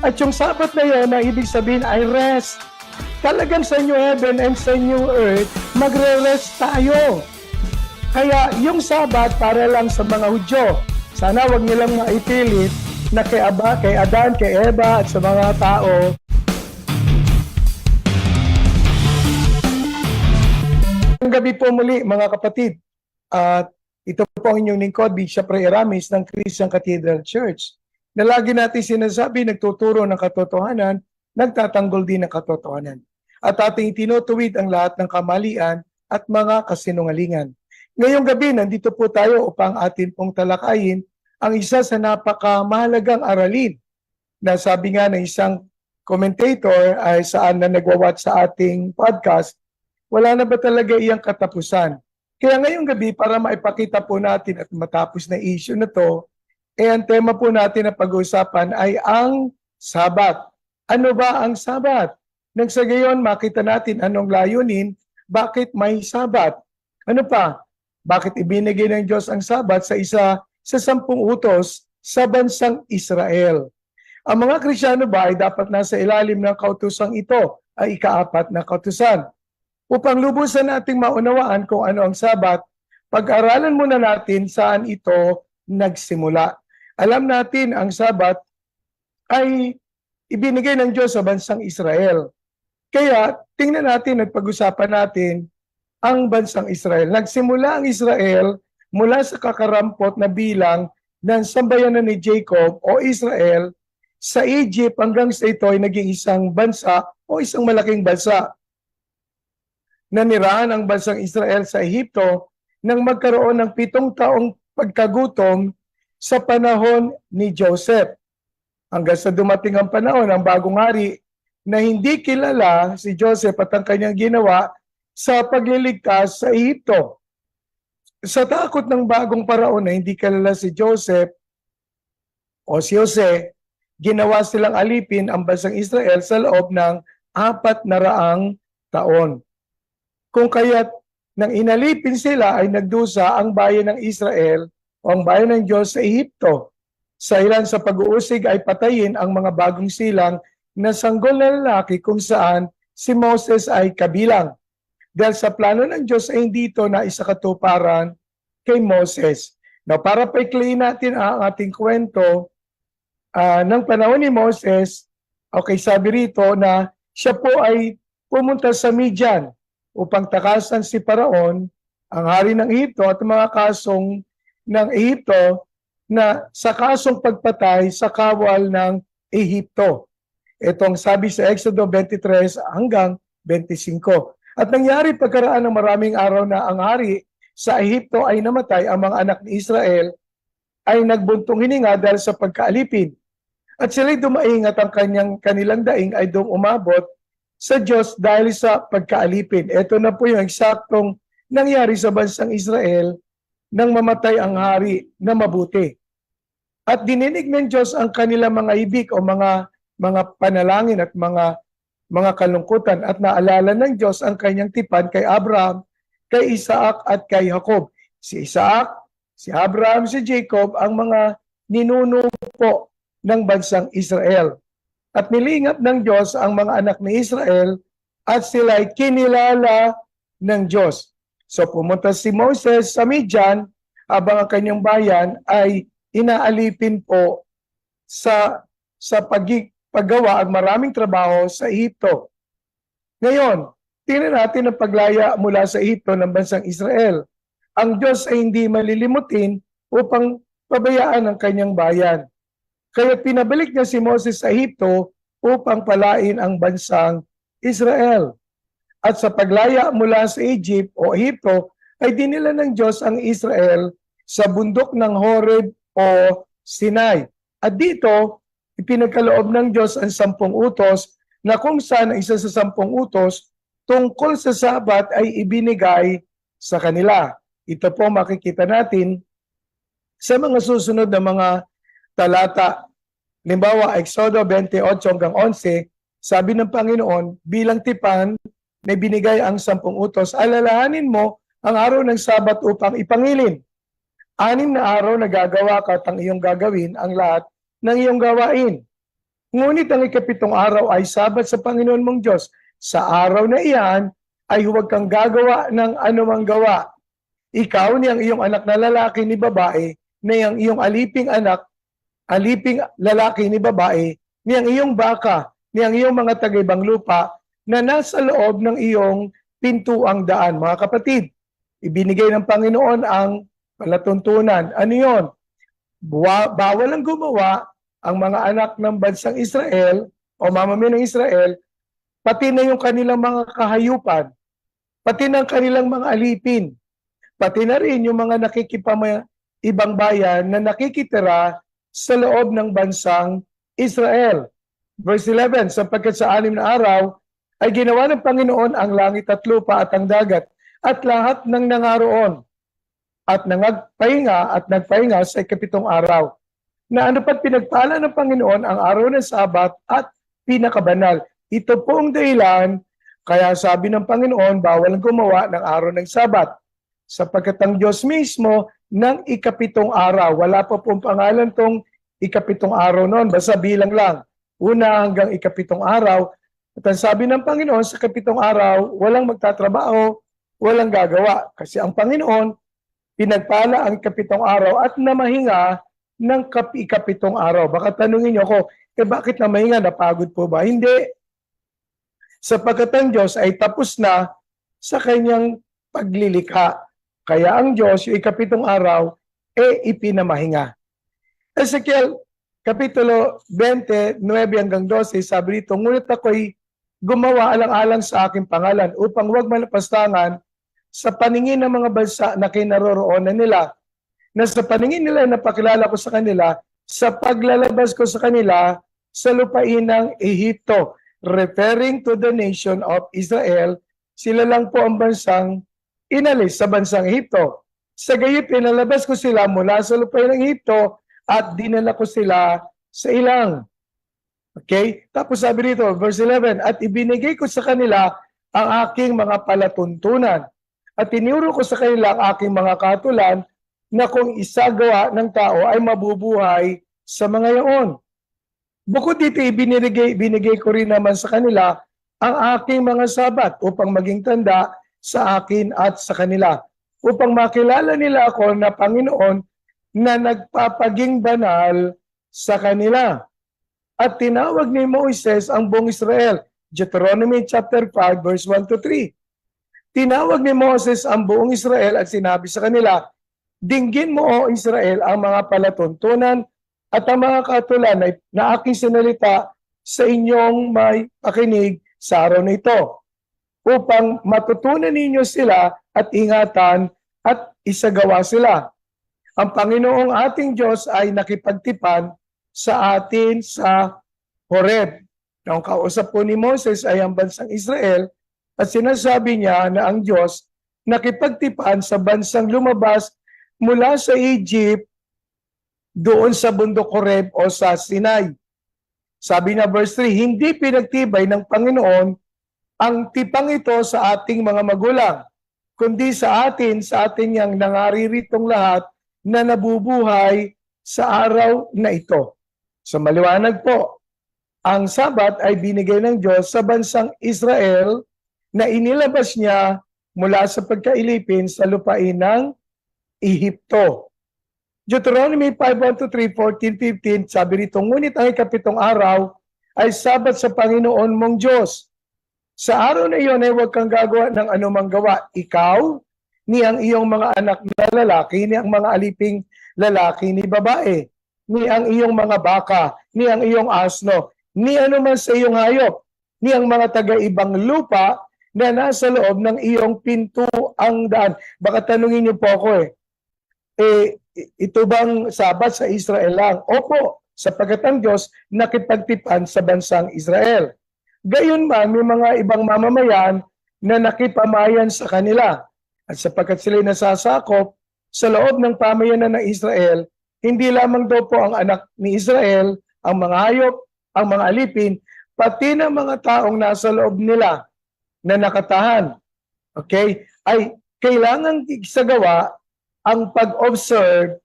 At yung Sabat na yun, ang ibig sabihin ay rest. Talagang sa new heaven and sa new earth, magre-rest tayo. Kaya yung Sabat para lang sa mga Hudyo. Sana wag nilang maipilit na kay Adan, kay Eva at sa mga tao. Ang gabi po muli mga kapatid. At ito po ang inyong lingkod, Bishop Ray Aramis ng Christian Cathedral Church. Na lagi natin sinasabi, nagtuturo ng katotohanan, nagtatanggol din ng katotohanan. At ating tinutuwid ang lahat ng kamalian at mga kasinungalingan. Ngayong gabi, nandito po tayo upang atin pong talakayin ang isa sa napakamahalagang aralin na sabi nga ng isang commentator ay saan na nagwawatch sa ating podcast, wala na ba talaga iyang katapusan? Kaya ngayong gabi, para maipakita po natin at matapos na issue na to, ang tema po natin na pag-uusapan ay ang Sabat. Ano ba ang Sabat? Nang sa gayon, makita natin anong layunin, bakit may Sabat. Ano pa? Bakit ibinigay ng Diyos ang Sabat sa isa sa 10 utos sa bansang Israel? Ang mga Kristiyano ba ay dapat nasa ilalim ng kautusang ito ay ika-4 na kautusan. Upang lubusan nating maunawaan kung ano ang Sabat, pag-aralan muna natin saan ito nagsimula. Alam natin ang Sabat ay ibinigay ng Diyos sa bansang Israel. Kaya tingnan natin at pag-usapan natin ang bansang Israel. Nagsimula ang Israel mula sa kakarampot na bilang ng sambayanan ni Jacob o Israel sa Egypt hanggang sa ito ay naging isang bansa o isang malaking bansa. Nanirahan ang bansang Israel sa Ehipto nang magkaroon ng 7 taong pagkagutom sa panahon ni Joseph. Hanggang sa dumating ang panahon ng bagong hari na hindi kilala si Joseph at ang kanyang ginawa sa pagliligtas sa Ehipto. Sa takot ng bagong paraon na hindi kilala si Joseph o si Jose, ginawa silang alipin ang bansang Israel sa loob ng 400 taon. Kung kaya't nang inalipin sila ay nagdusa ang bayan ng Israel o ang bayan ng Diyos sa Ehipto. Sa ilan sa pag-uusig ay patayin ang mga bagong silang na sanggol na lalaki kung saan si Moses ay kabilang. Dahil sa plano ng Diyos ay hindi ito na isakatuparan kay Moses. Now, para paikliin natin ang ating kwento ng panahon ni Moses, okay, sabi rito na siya po ay pumunta sa Midian upang takasan si Paraon, ang hari ng Ehipto at mga kasong ng Ehipto na sa kasong pagpatay sa kawal ng Ehipto. Itong sabi sa Exodo 23 hanggang 25. At nangyari pagkaraan ng maraming araw na ang hari sa Ehipto ay namatay, ang mga anak ni Israel ay nagbuntong hininga dahil sa pagkaalipin. At sila'y dumaing at ang kanilang daing ay umabot sa Diyos dahil sa pagkaalipin. Ito na po yung eksaktong nangyari sa bansang Israel nang mamatay ang hari na mabuti. At dininig ng Diyos ang kanilang mga ibig o mga panalangin at mga kalungkutan at naalala ng Diyos ang kanyang tipan kay Abraham, kay Isaac at kay Jacob. Si Isaac, si Abraham, si Jacob ang mga ninuno po ng bansang Israel. At nilingap ng Diyos ang mga anak ni Israel at sila'y kinilala ng Diyos. So pumunta si Moses sa Midian habang ang kanyang bayan ay inaalipin po sa paggawa ang maraming trabaho sa Ehipto. Ngayon, tingnan natin ang paglaya mula sa Ehipto ng bansang Israel. Ang Diyos ay hindi malilimutin upang pabayaan ang kanyang bayan. Kaya pinabalik niya si Moses sa Ehipto upang palain ang bansang Israel. At sa paglaya mula sa Egypt o Ehipto, ay dinila ng Diyos ang Israel sa bundok ng Horeb o Sinai. At dito, ipinagkaloob ng Diyos ang 10 utos na kung saan ang isa sa 10 utos tungkol sa Sabat ay ibinigay sa kanila. Ito po makikita natin sa mga susunod na mga talata. Halimbawa, Exodo 28 hanggang 11, sabi ng Panginoon, bilang tipan na binigay ang 10 utos, alalahanin mo ang araw ng Sabat upang ipangilin. 6 na araw na gagawa ka at ang iyong gagawin ang lahat ng iyong gawain. Ngunit ang ikapitong araw ay Sabat sa Panginoon mong Diyos. Sa araw na iyan ay huwag kang gagawa ng anumang gawa. Ikaw ni ang iyong anak na lalaki ni babae, ni ang iyong aliping lalaki ni babae, ni ang iyong baka, ni ang iyong mga taga-ibang lupa na nasa loob ng iyong pintuang daan. Mga kapatid, ibinigay ng Panginoon ang palatuntunan. Ano yun? Bawal ang gumawa ang mga anak ng bansang Israel o mamamayan ng Israel, pati na yung kanilang mga kahayupan, pati na kanilang mga alipin, pati na rin yung mga ibang bayan na nakikitira sa loob ng bansang Israel. Verse 11, sapagkat sa 6 na araw ay ginawa ng Panginoon ang langit at lupa at ang dagat at lahat ng nangaroon at nagpahinga sa ikapitong araw. Na ano pa't pinagpala ng Panginoon ang araw ng Sabat at pinakabanal. Ito po ang dahilan, kaya sabi ng Panginoon, bawal gumawa ng araw ng Sabat. Sapagkat ang Diyos mismo ng ikapitong araw, wala pa pong pangalan tong ikapitong araw noon, basta bilang lang. Una hanggang ikapitong araw. At ang sabi ng Panginoon, sa ikapitong araw, walang magtatrabaho, walang gagawa. Kasi ang Panginoon, pinagpala ang ikapitong araw at namahinga ng ikapitong araw. Baka tanungin niyo ako, bakit namahinga? Napagod po ba? Hindi. Sapagkat ang Diyos ay tapos na sa kanyang paglilikha. Kaya ang Diyos, yung ikapitong araw, ipinamahinga. Ezekiel, Kapitulo 20, 9 hanggang 12, sabi dito, ngunit ako'y gumawa alang-alang sa aking pangalan upang huwag malapastangan sa paningin ng mga bansa na kinaroroonan nila, na sa paningin nila napakilala ko sa kanila, sa paglalabas ko sa kanila sa lupain ng Ehipto. Referring to the nation of Israel, sila lang po ang bansang inalis sa bansang Ehipto. Sa gayon, pinalabas ko sila mula sa lupain ng Ehipto at dinala ko sila sa ilang. Okay? Tapos sabi dito, verse 11, at ibinigay ko sa kanila ang aking mga palatuntunan. At tinuro ko sa kanila ang aking mga katulan na kung isagawa ng tao ay mabubuhay sa mga yaon. Bukod dito, binigay ko rin naman sa kanila ang aking mga Sabat upang maging tanda sa akin at sa kanila. Upang makilala nila ako na Panginoon na nagpapaging banal sa kanila. At tinawag ni Moises ang buong Israel. Deuteronomy chapter 5 verse 1 to 3. Tinawag ni Moses ang buong Israel at sinabi sa kanila, dinggin mo, O Israel, ang mga palatuntunan at ang mga katulan na aking sinalita sa inyong may pakinig sa araw na ito, upang matutunan ninyo sila at ingatan at isagawa sila. Ang Panginoong ating Diyos ay nakipagtipan sa atin sa Horeb. Ang kausap po ni Moses ay ang bansang Israel, at sinasabi niya na ang Diyos nakipagtipan sa bansang lumabas mula sa Egypt doon sa bundok Horeb o sa Sinai. Sabi na verse 3, hindi pinagtibay ng Panginoon ang tipang ito sa ating mga magulang, kundi sa atin yang nangarirитong lahat na nabubuhay sa araw na ito. So maliwanag po, ang Sabat ay binigay ng Diyos sa bansang Israel na inilabas niya mula sa pagkailipin sa lupain ng Ehipto. Deuteronomy 5:1-3, 14-15, sabi rito, ngunit ang ikapitong araw ay Sabat sa Panginoon mong Diyos. Sa araw na iyon ay huwag kang gagawa ng anumang gawa. Ikaw, ni ang iyong mga anak na lalaki, ni ang mga aliping lalaki ni babae, ni ang iyong mga baka, ni ang iyong asno, ni anuman sa iyong hayop, ni ang mga taga-ibang lupa na nasa loob ng iyong pintuang daan. Baka tanungin niyo po ako ito bang Sabat sa Israel lang? Opo, sapagkat ang Diyos nakipagtipan sa bansang Israel. Gayunman, may mga ibang mamamayan na nakipamayan sa kanila. At sapagkat sila nasasakop sa loob ng pamayanan ng Israel, hindi lamang daw po ang anak ni Israel, ang mga hayop, ang mga alipin, pati na mga taong nasa loob nila na nakatahan, okay, ay kailangan isagawa ang pag-observe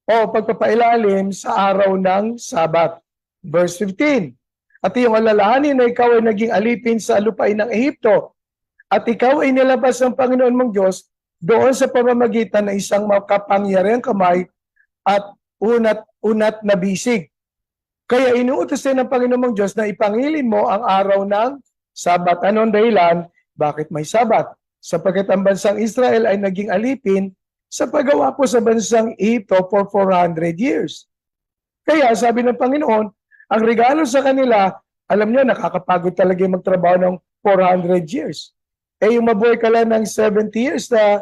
o pagpapailalim sa araw ng Sabat. Verse 15. At iyong alalahanin na ikaw ay naging alipin sa lupain ng Ehipto, at ikaw ay nilabas ng Panginoon mong Diyos doon sa pamamagitan ng isang makapangyarihang kamay at unat na bisig. Kaya inuutos din ng Panginoon mong Diyos na ipangilin mo ang araw ng Sabat. Anong dahilan? Bakit may Sabat? Sapagkat ang bansang Israel ay naging alipin sa paggawa po sa bansang Ehipto for 400 years. Kaya sabi ng Panginoon, ang regalo sa kanila, alam niyo, nakakapagod talaga yung magtrabaho ng 400 years. Yung mabuhay ka lang ng 70 years na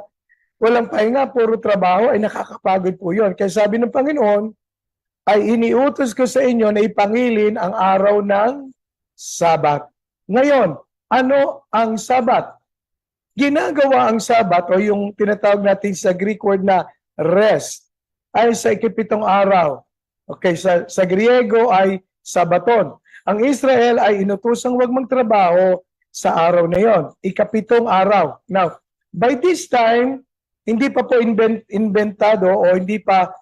walang pahinga, puro trabaho, ay nakakapagod po yun. Kaya sabi ng Panginoon, ay iniutos ko sa inyo na ipangilin ang araw ng Sabat. Ngayon, ano ang Sabat? Ginagawa ang Sabat o yung tinatawag natin sa Greek word na rest ay sa ikapitong araw. Okay, sa Griego ay Sabaton. Ang Israel ay inutosang huwag magtrabaho sa araw na yon, ikapitong araw. Now, by this time, hindi pa po inventado o hindi pa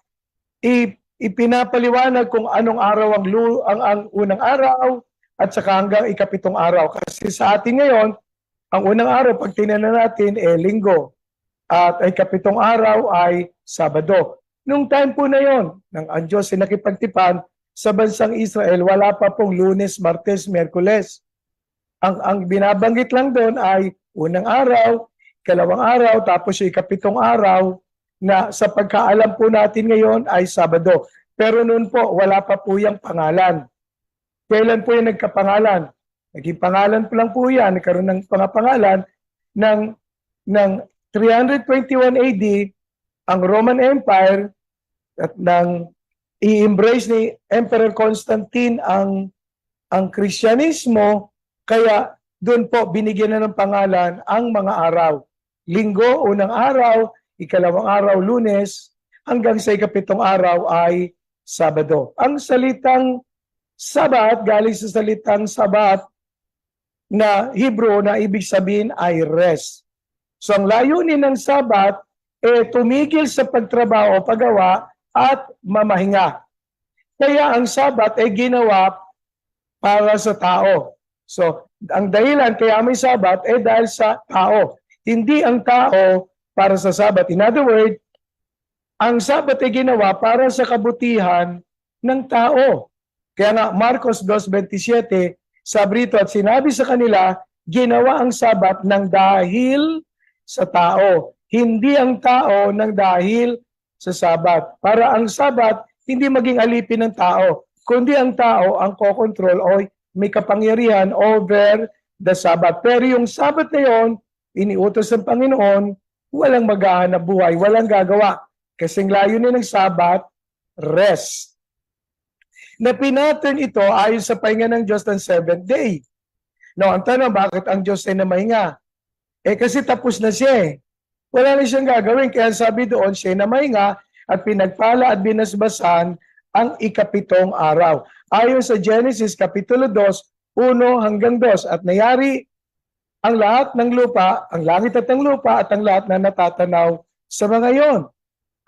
ipinapaliwanag kung anong araw ang unang araw at saka hanggang ikapitong araw. Kasi sa atin ngayon, ang unang araw, pag tinanong natin, linggo. At ikapitong araw ay Sabado. Nung time po na yon, nang ang Diyos ay nakipagtipan sa bansang Israel, wala pa pong Lunes, Martes, Miyerkules. Ang binabanggit lang doon ay unang araw, ikalawang araw, tapos yung ikapitong araw na sa pagkaalam po natin ngayon ay Sabado. Pero noon po, wala pa po yung pangalan. Kailan po yung nagkapangalan? Naging pangalan po lang po yan, nagkaroon ng pangapangalan ng 321 AD, ang Roman Empire at nang i-embrace ni Emperor Constantine ang Kristyanismo, kaya doon po binigyan na ng pangalan ang mga araw. Linggo, unang araw, ikalawang araw, Lunes, hanggang sa ikapitong araw ay Sabado. Ang salitang Sabat, galing sa salitang Sabat na Hebrew na ibig sabihin ay rest. So ang layunin ng Sabat tumigil sa pagtrabaho, paggawa at mamahinga. Kaya ang Sabat ay ginawa para sa tao. So ang dahilan kaya may Sabat dahil sa tao. Hindi ang tao para sa Sabat. In other words, ang Sabat ay ginawa para sa kabutihan ng tao. Kaya nga Marcos 2:27, sabi rito, at sinabi sa kanila, ginawa ang Sabat ng dahil sa tao. Hindi ang tao ng dahil sa Sabat. Para ang Sabat, hindi maging alipin ng tao, kundi ang tao ang kokontrol o may kapangyarihan over the Sabat. Pero yung Sabat na yon, iniutos ng Panginoon, walang maghahanap buhay, walang gagawa. Kasing layunin ng Sabat, rest. Na pinattern ito ayon sa pahinga ng Diyos ng 7th day. Now, ang tanong, bakit ang Diyos ay namahinga? Kasi tapos na siya. Wala na siyang gagawin. Kaya sabi doon, siya namahinga at pinagpala at binasbasan ang ikapitong araw. Ayon sa Genesis Kapitulo 2, 1 hanggang 2. At nayari ang lahat ng lupa, ang langit at ang lupa, at ang lahat na natatanaw sa mga yon.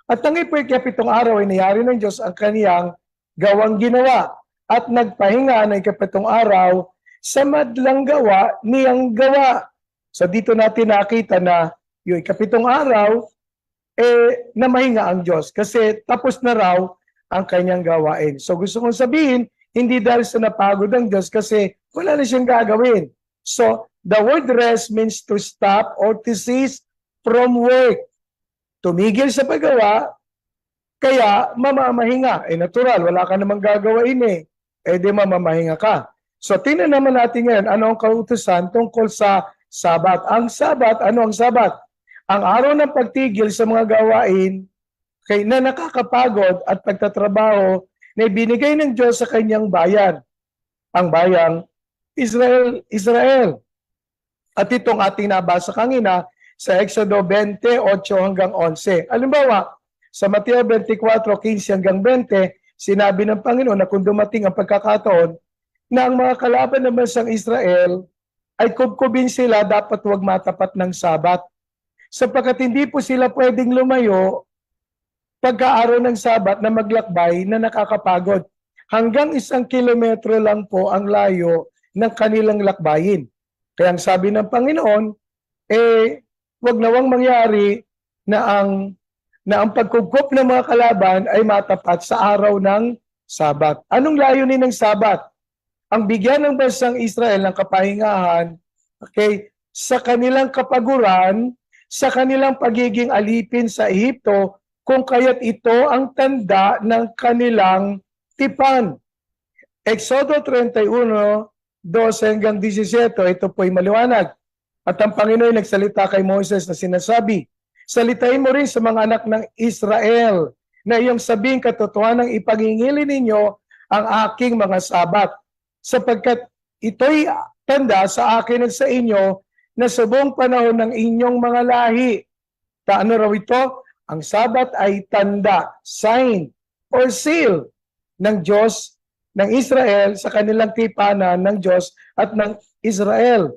At ang ikapitong araw ay nayari ng Diyos ang kaniyang gawang ginawa at nagpahinga ng ikapitong araw sa madlang gawa niyang gawa. So dito natin nakita na yung ikapitong araw, namahinga ang Diyos kasi tapos na raw ang kanyang gawain. So gusto kong sabihin, hindi dahil sa napagod ang Diyos kasi wala na siyang gagawin. So the word rest means to stop or to cease from work. Tumigil sa paggawa, kaya mamamahinga. Natural, wala ka namang gagawain di mamamahinga ka. So tingnan naman natin ngayon, ano ang kautusan tungkol sa Sabat. Ang Sabat, ano ang Sabat? Ang araw ng pagtigil sa mga gawain na nakakapagod at pagtatrabaho na ibinigay ng Diyos sa kanyang bayan. Ang bayang Israel. At itong ating nabasa kanina sa Exodo 28 hanggang 11. Halimbawa, sa Mateo 24:15 hanggang 20, sinabi ng Panginoon na kung dumating ang pagkakataon na ang mga kalaban ng bansang Israel ay kubkubin sila, dapat huwag matapat ng Sabat. Sapagkat hindi po sila pwedeng lumayo pagka-araw ng Sabat na maglakbay na nakakapagod. hanggang 1 kilometro lang po ang layo ng kanilang lakbayin. Kaya ang sabi ng Panginoon, wag nawang mangyari na ang pagkugkop ng mga kalaban ay matapat sa araw ng Sabat. Anong layunin ng Sabat? Ang bigyan ng bansang Israel ng kapahingahan, okay, sa kanilang kapaguran, sa kanilang pagiging alipin sa Ehipto, kung kaya't ito ang tanda ng kanilang tipan. Exodo 31:12-17, ito po'y maliwanag. At ang Panginoon nagsalita kay Moses na sinasabi, salitain mo rin sa mga anak ng Israel na iyong sabing katotohanan ng ipangingili ninyo ang aking mga sabat, sapagkat ito'y tanda sa akin at sa inyo na sa buong panahon ng inyong mga lahi. Paano raw ito? Ang sabat ay tanda, sign, or seal ng Diyos ng Israel sa kanilang tipanan ng Diyos at ng Israel.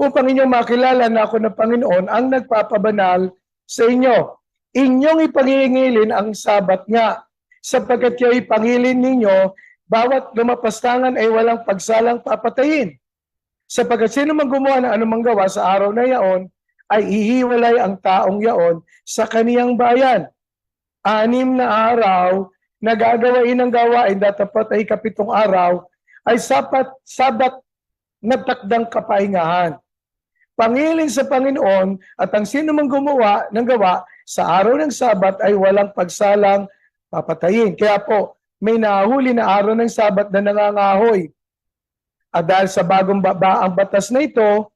Upang inyong makilala na ako na Panginoon ang nagpapabanal sa inyo. Inyong ipangingilin ang sabat nga, sapagkat kayo ipangilin ninyo, bawat lumapastangan ay walang pagsalang papatayin. Sapagkat sino man gumawa ng anumang gawa sa araw na yaon, ay ihiwalay ang taong yaon sa kaniyang bayan. 6 na araw na gagawain ang gawain, datapat ay 7 araw, ay sabat na takdang kapahingahan. Pangilin sa Panginoon at ang sino mang gumawa ng gawa sa araw ng Sabat ay walang pagsalang papatayin. Kaya po, may nahuli na araw ng Sabat na nangangahoy. At dahil sa bagong ang batas na ito,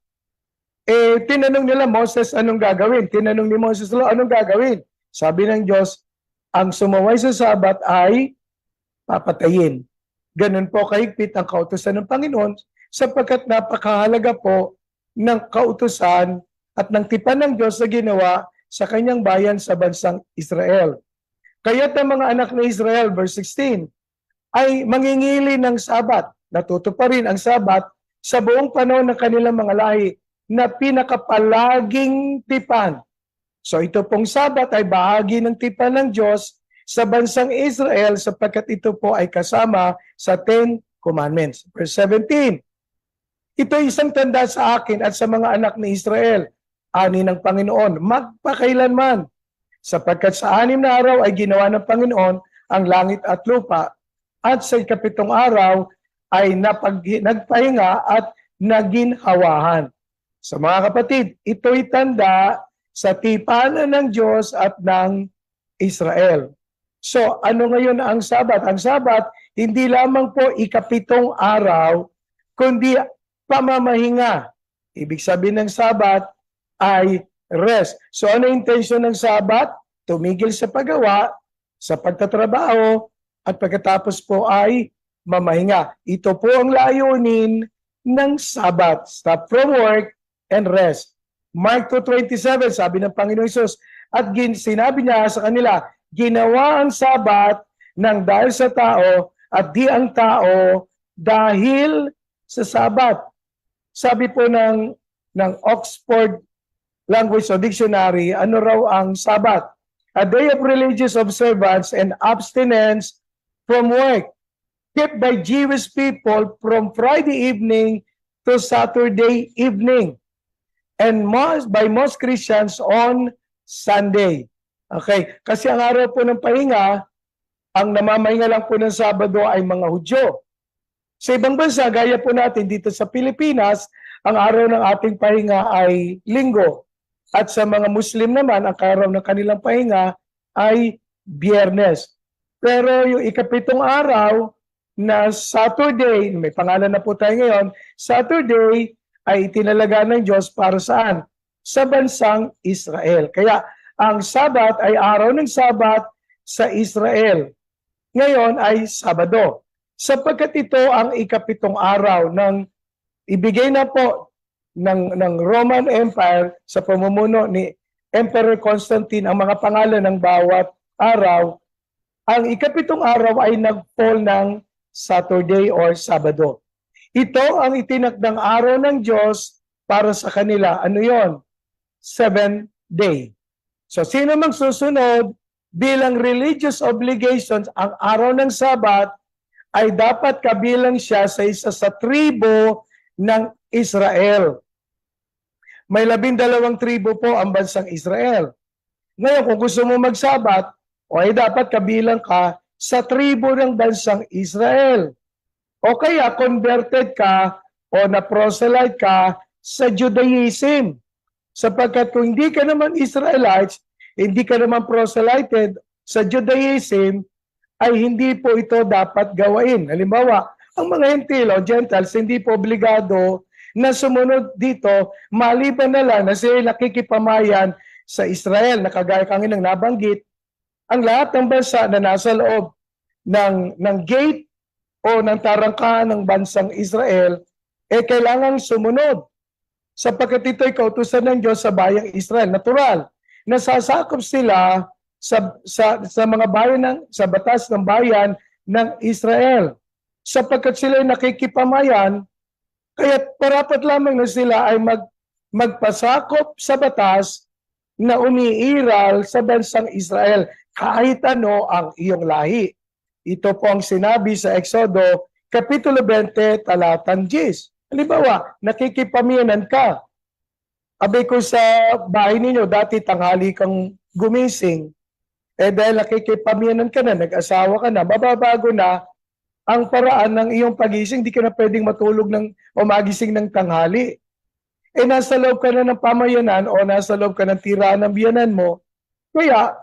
tinanong nila Moses anong gagawin. Tinanong ni Moses, anong gagawin? Sabi ng Diyos, ang sumaway sa Sabat ay papatayin. Ganun po kahigpit ang kautusan ng Panginoon sapagkat napakahalaga po ng kautusan at ng tipan ng Diyos na ginawa sa kanyang bayan sa bansang Israel. Kaya't ang mga anak ni Israel, verse 16, ay mangingili ng Sabat. Natuto pa rin ang Sabat sa buong panahon ng kanilang mga lahi na pinakapalaging tipan. So ito pong Sabat ay bahagi ng tipan ng Diyos sa bansang Israel sapagkat ito po ay kasama sa 10 Commandments. Verse 17, ito ay isang tanda sa akin at sa mga anak ni Israel, ani ng Panginoon, magpakailanman. Sapagkat sa 6 na araw ay ginawa ng Panginoon ang langit at lupa, at sa 7 araw ay nagpahinga at naginhawahan. Sa mga kapatid, ito'y tanda sa tipanan ng Diyos at ng Israel. So, ano ngayon ang Sabat? Ang Sabat, hindi lamang po 7 araw, kundi pamamahinga. Ibig sabihin ng Sabat ay rest. So ano yung intention ng Sabat? Tumigil sa paggawa, sa pagtatrabaho, at pagkatapos po ay mamahinga. Ito po ang layunin ng Sabat. Stop from work and rest. Mark 2:27, sabi ng Panginoon Hesus, at sinabi niya sa kanila, ginawa ang Sabat ng dahil sa tao at di ang tao dahil sa Sabat. Sabi po ng Oxford Language o Dictionary, ano raw ang Sabat? A day of religious observance and abstinence from work, kept by Jewish people from Friday evening to Saturday evening, and by most Christians on Sunday. Okay, kasi ang araw po ng pahinga, ang namamahinga lang po ng Sabado ay mga Hudyo. Sa ibang bansa, gaya po natin dito sa Pilipinas, ang araw ng ating pahinga ay Linggo. At sa mga Muslim naman, ang araw ng kanilang pahinga ay Biyernes. Pero yung 7 araw na Saturday, may pangalan na po tayo ngayon, Saturday ay itinalaga ng Diyos para saan? Sa bansang Israel. Kaya ang Sabat ay araw ng Sabat sa Israel. Ngayon ay Sabado. Sapagkat ito ang 7 araw ng ibigay na po ng Roman Empire sa pamumuno ni Emperor Constantine ang mga pangalan ng bawat araw, ang 7 araw ay nag-fall ng Saturday or Sabado. Ito ang itinakdang araw ng Diyos para sa kanila. Ano yon? 7th day. So sino mang susunod bilang religious obligations ang araw ng Sabat ay dapat kabilang siya sa isa sa tribo ng Israel. May 12 tribo po ang bansang Israel. Ngayon, kung gusto mo magsabat, o ay dapat kabilang ka sa tribo ng bansang Israel. O kaya converted ka o na-proselyte ka sa Judaism. Sapagkat kung hindi ka naman Israelites, hindi ka naman proselyted sa Judaism, ay hindi po ito dapat gawain. Halimbawa, ang mga Hentil o Gentiles hindi po obligado na sumunod dito, maliban na lang na sila nakikipamayan sa Israel, na kagaya kanginang nabanggit, ang lahat ng bansa na nasa loob ng gate o ng tarangkahan ng bansang Israel, kailangang sumunod. Sapagkat ito'y kautusan ng Diyos sa bayang Israel. Natural, nasasakop sila sa mga bayan sa batas ng bayan ng Israel. Sapagkat sila ay nakikipamayan, kaya parapat lamang na sila ay magpasakop sa batas na umiiral sa bansang Israel, kahit ano ang iyong lahi. Ito po ang sinabi sa Exodo, Kapitulo 20, talatang 10. Halimbawa, nakikipamiyanan ka. Abay ko sa bahay ninyo, dati tanghali kang gumising, dahil nakikipamiyanan ka na, nag-asawa ka na, mababago na ang paraan ng iyong pagising, di ka na pwedeng matulog o magising ng tanghali. Nasa loob ka na ng pamayanan o nasa loob ka ng tiraan ng biyanan mo, kaya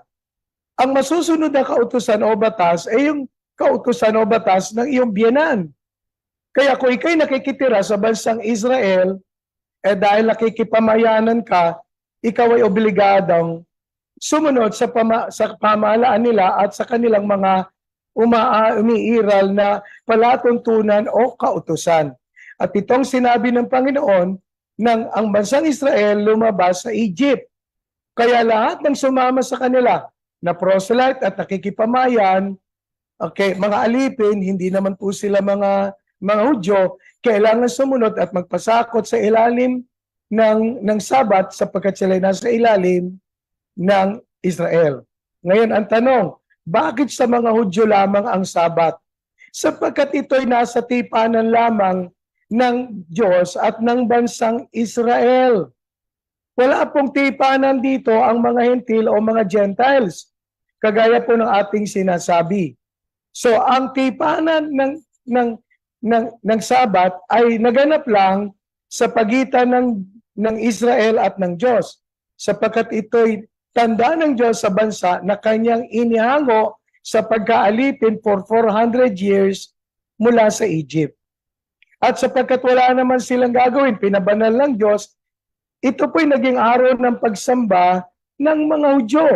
ang masusunod na kautusan o batas ay yung kautusan o batas ng iyong biyanan. Kaya kung ikaw'y nakikitira sa bansang Israel, dahil nakikipamayanan ka, ikaw ay obligadong sumunod sa pamahalaan nila at sa kanilang mga umiiral na palatuntunan o kautusan. At itong sinabi ng Panginoon nang ang bansang Israel lumabas sa Egypt. Kaya lahat ng sumama sa kanila na proselyte at nakikipamayan, mga alipin, hindi naman po sila mga Hudyo, kailangan sumunod at magpasakot sa ilalim ng Sabat sapagkat sila nasa ilalim ng Israel. Ngayon, ang tanong, bakit sa mga Hudyo lamang ang Sabat? Sapagkat ito'y nasa tipanan lamang ng Diyos at ng bansang Israel. Wala pong tipanan dito ang mga Hentil o mga Gentiles, kagaya po ng ating sinasabi. So, ang tipanan ng Sabat ay naganap lang sa pagitan ng Israel at ng Diyos, sapagkat ito'y tanda ng Diyos sa bansa na kanyang inihango sa pagkaalipin for 400 years mula sa Egypt. At sapagkat wala naman silang gagawin, pinabanal ng Diyos, ito po'y naging araw ng pagsamba ng mga Hudyo.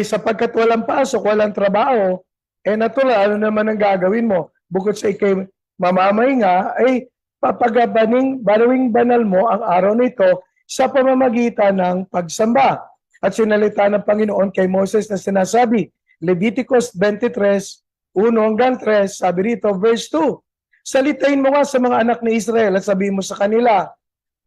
Sapagkat walang pasok, walang trabaho, natural, ano naman ang gagawin mo? Bukod sa ikay mamamahinga, ay barawing banal mo ang araw na ito sa pamamagitan ng pagsamba. At sinalita ng Panginoon kay Moses na sinasabi, Leviticus 23, 1-3, sabi rito, verse 2, salitain mo nga sa mga anak ni Israel at sabihin mo sa kanila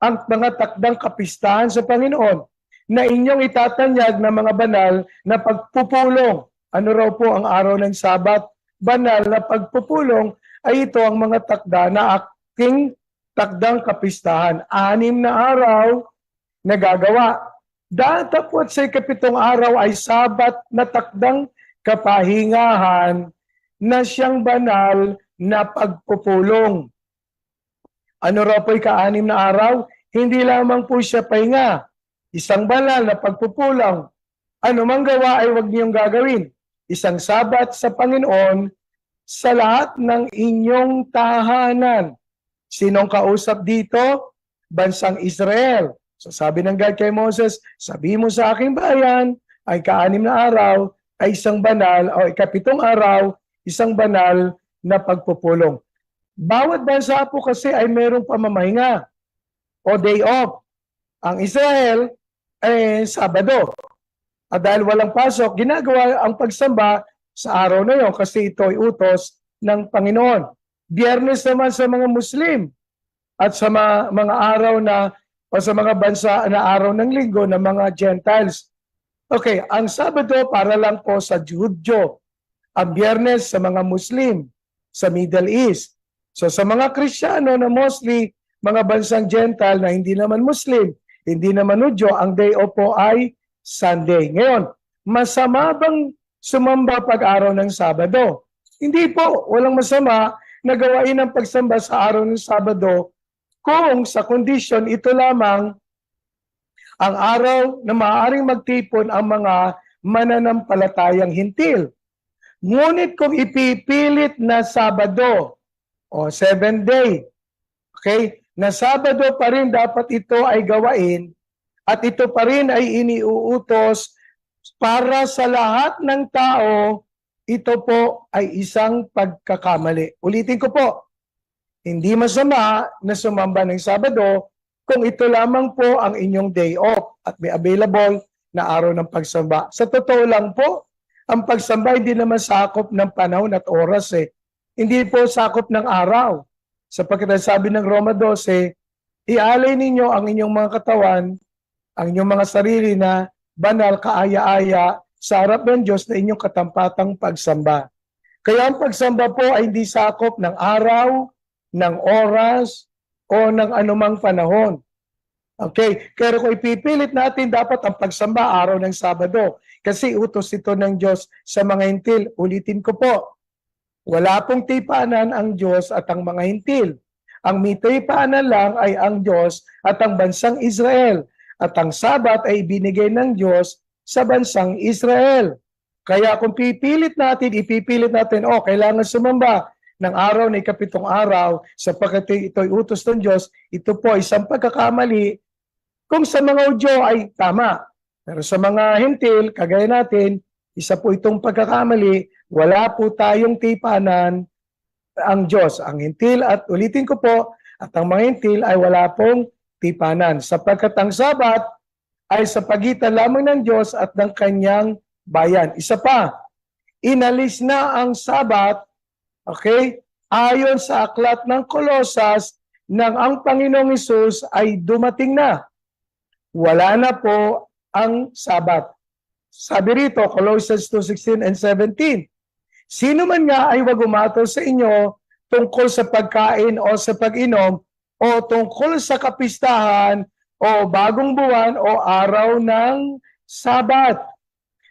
ang mga takdang kapistahan sa Panginoon na inyong itatanyag na mga banal na pagpupulong. Ano raw po ang araw ng Sabat? Banal na pagpupulong ay ito ang mga takda na aking takdang kapistahan. 6 na araw na gagawa. Datapot sa 7 araw ay Sabat na takdang kapahingahan na siyang banal na pagpupulong. Ano raw po'y 6 na araw? Hindi lamang po siya pahinga. Isang banal na pagpupulong. Ano mang gawa ay huwag niyong gagawin. Isang Sabat sa Panginoon sa lahat ng inyong tahanan. Sinong kausap dito? Bansang Israel. So sabi ng God kay Moses, sabi mo sa aking bayan ay 6 na araw ay isang banal o 7 araw, isang banal na pagpupulong. Bawat bansa po kasi ay mayroong pamamahinga o day off. Ang Israel ay Sabado. At dahil walang pasok, ginagawa ang pagsamba sa araw na yon kasi ito ay utos ng Panginoon. Biyernes naman sa mga Muslim at sa mga araw na o sa mga bansa na araw ng linggo ng mga Gentiles. Ang Sabado para lang po sa Hudyo. Ang Biyernes sa mga Muslim. sa Middle East. So sa mga Kristiyano na mostly mga bansang Gentile na hindi naman Muslim, hindi naman Hudyo, ang day off po ay Sunday. Ngayon, masama bang sumamba pag-araw ng Sabado? Hindi po, walang masama na gawain ang pagsamba sa araw ng Sabado kung sa kondisyon ito lamang ang araw na maaaring magtipon ang mga mananampalatayang hintil. Ngunit kung ipipilit na Sabado o 7th day, okay, na Sabado pa rin dapat ito ay gawain at ito pa rin ay iniuutos para sa lahat ng tao, ito po ay isang pagkakamali. Ulitin ko po, hindi masama na sumamba ng Sabado kung ito lamang po ang inyong day off at may available na araw ng pagsamba. Sa totoo lang po, ang pagsamba hindi naman sakop ng panahon at oras eh. Hindi po sakop ng araw. Sapagkat sabi ng Roma 12, ialay ninyo ang inyong mga katawan, ang inyong mga sarili na banal, kaaya-aya sa harap ng Diyos na inyong katampatang pagsamba. Kaya ang pagsamba po ay hindi sakop ng araw, ng oras, o ng anumang panahon. Okay, kaya kung ipipilit natin dapat ang pagsamba araw ng Sabado kasi utos ito ng Diyos sa mga hintil. Ulitin ko po, wala pong tipanan ang Diyos at ang mga hintil. Ang may tipanan lang ay ang Diyos at ang bansang Israel. At ang Sabat ay binigay ng Diyos sa bansang Israel. Kaya kung ipipilit natin, kailangan sumamba ng araw na ikapitong araw sapagkat ito'y utos ng Diyos, ito po ay isang pagkakamali. Kung sa mga Hudyo ay tama. Pero sa mga hintil, kagaya natin, isa po itong pagkakamali, wala po tayong tipanan ang Diyos. Ang hintil, at ulitin ko po, at ang mga hintil ay wala pong tipanan. Sapagkat ang Sabat ay sa pagitan lamang ng Diyos at ng kanyang bayan. Isa pa, inalis na ang Sabat, okay, ayon sa aklat ng Kolosas, nang ang Panginoong Hesus ay dumating na. Wala na po ang Sabat. Sabi rito, Colossians 2:16 and 17, sino man nga ay wag umatol sa inyo tungkol sa pagkain o sa pag-inom o tungkol sa kapistahan o bagong buwan o araw ng Sabat,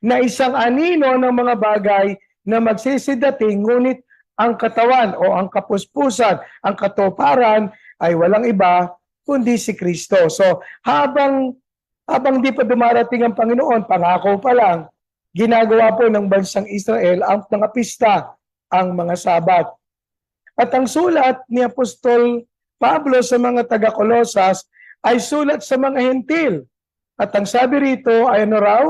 na isang anino ng mga bagay na magsisidating, ngunit ang katawan o ang kapuspusan, ang katuparan ay walang iba kundi si Kristo. So habang di pa dumarating ang Panginoon, pangako pa lang, ginagawa po ng bansang Israel ang mga pista, ang mga Sabat. At ang sulat ni Apostol Pablo sa mga taga-Kolosas ay sulat sa mga hentil. At ang sabi rito ay ano raw?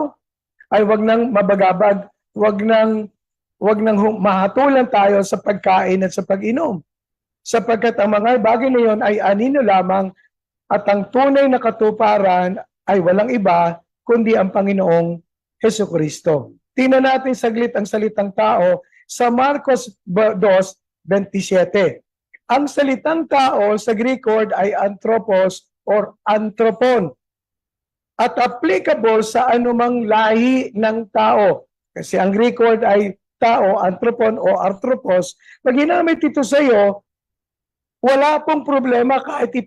Ay wag nang mabagabag, wag nang mahatulan tayo sa pagkain at sa pag-inom. Sapagkat ang mga bagay na yon ay anino lamang at ang tunay na katuparan ay walang iba kundi ang Panginoong Hesukristo. Tingnan natin saglit ang salitang tao sa Marcos 2:27. Ang salitang tao sa Greek word ay anthropos or anthropon at applicable sa anumang lahi ng tao. Kasi ang Greek word ay tao, anthropon o arthropos. Pag ginamit ito sa iyo, wala pong problema kahit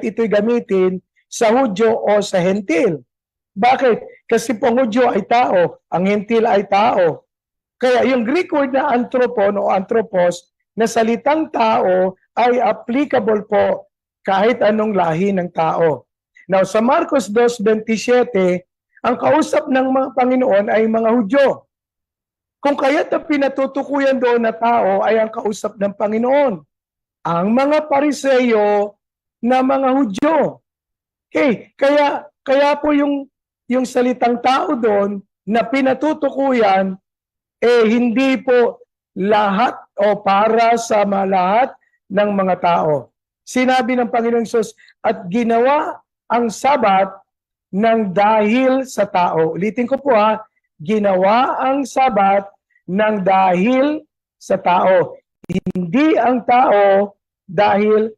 ito'y gamitin sa Hudyo o sa Hentil. Bakit? Kasi po ang Hudyo ay tao, ang Hentil ay tao. Kaya yung Greek word na anthropon o anthropos na salitang tao ay applicable po kahit anong lahi ng tao. Now sa Marcos 2:27, ang kausap ng mga Panginoon ay mga Hudyo. Kung kaya't ang pinatutukuyan doon na tao ay ang kausap ng Panginoon. Ang mga Pariseyo na mga Hudyo. Okay, kaya po yung salitang tao doon na pinatutukuyan hindi po lahat o para sa lahat ng mga tao. Sinabi ng Panginoong Hesus, at ginawa ang Sabat ng dahil sa tao. Ulitin ko po ginawa ang Sabat ng dahil sa tao. Hindi ang tao dahil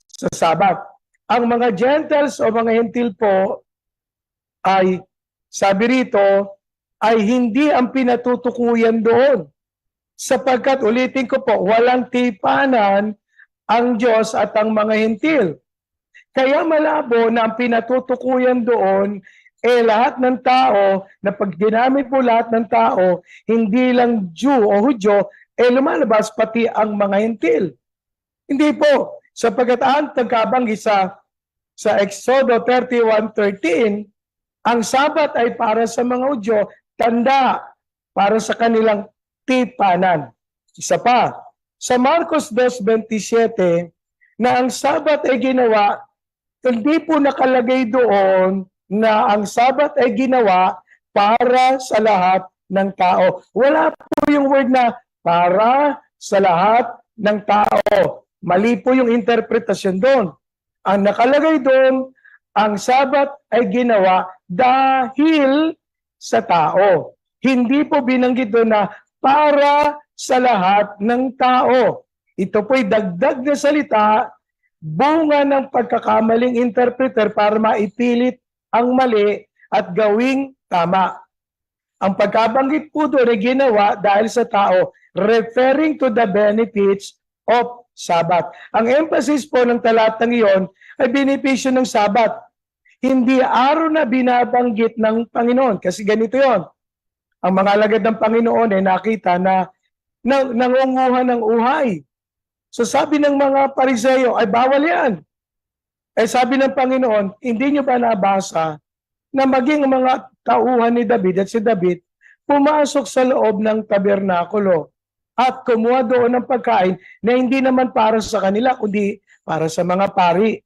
sa Sabat. Ang mga Gentiles o mga Hentil po ay, sabi rito, ay hindi ang pinatutukuyan doon Sapagkat, ulitin ko po, walang tipanan ang Diyos at ang mga hentil. Kaya malabo na ang pinatutukuyan doon lahat ng tao, na pag ginamit po lahat ng tao, hindi lang Jew o Hudyo, lumalabas pati ang mga hentil. Hindi po, sapagkat ang pagkabanggit sa Exodo 31:13, ang Sabat ay para sa mga Hudyo, tanda para sa kanilang tipanan. Isa pa, sa Marcos 2:27, na ang Sabat ay ginawa, hindi po nakalagay doon na ang Sabat ay ginawa para sa lahat ng tao. Wala po yung word na para sa lahat ng tao. Mali po yung interpretasyon doon. Ang nakalagay doon, ang Sabat ay ginawa dahil sa tao. Hindi po binanggit doon na para sa lahat ng tao. Ito po'y dagdag na salita, bunga ng pagkakamaling interpreter para maipilit ang mali at gawing tama. Ang pagkabanggit po doon ay ginawa dahil sa tao, referring to the benefits of Sabat. Ang emphasis po ng talatang iyon ay benepisyo ng Sabat. Hindi araw na binabanggit ng Panginoon. Kasi ganito yon. Ang mga alagad ng Panginoon ay nakita na nangunguha ng uhay. So sabi ng mga Pariseo, ay bawal yan. Sabi ng Panginoon, hindi nyo ba nabasa na maging mga tauhan ni David at si David pumasok sa loob ng tabernakulo at kumuha doon ng pagkain na hindi naman para sa kanila, kundi para sa mga pari.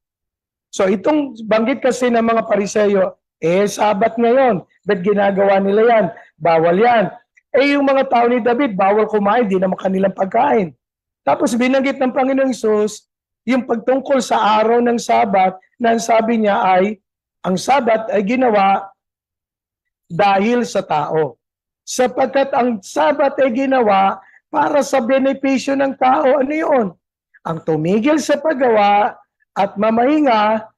So itong banggit kasi ng mga Pariseo, Sabat ngayon, ba't ginagawa nila yan? Bawal yan. Yung mga tao ni David, bawal kumain, di naman kanilang pagkain. Tapos binanggit ng Panginoong Hesus, yung pagtungkol sa araw ng Sabat, na ang sabi niya ay, ang Sabat ay ginawa dahil sa tao. Sapagkat ang Sabat ay ginawa para sa benepisyo ng tao. Ano yun? Ang tumigil sa paggawa at mamahinga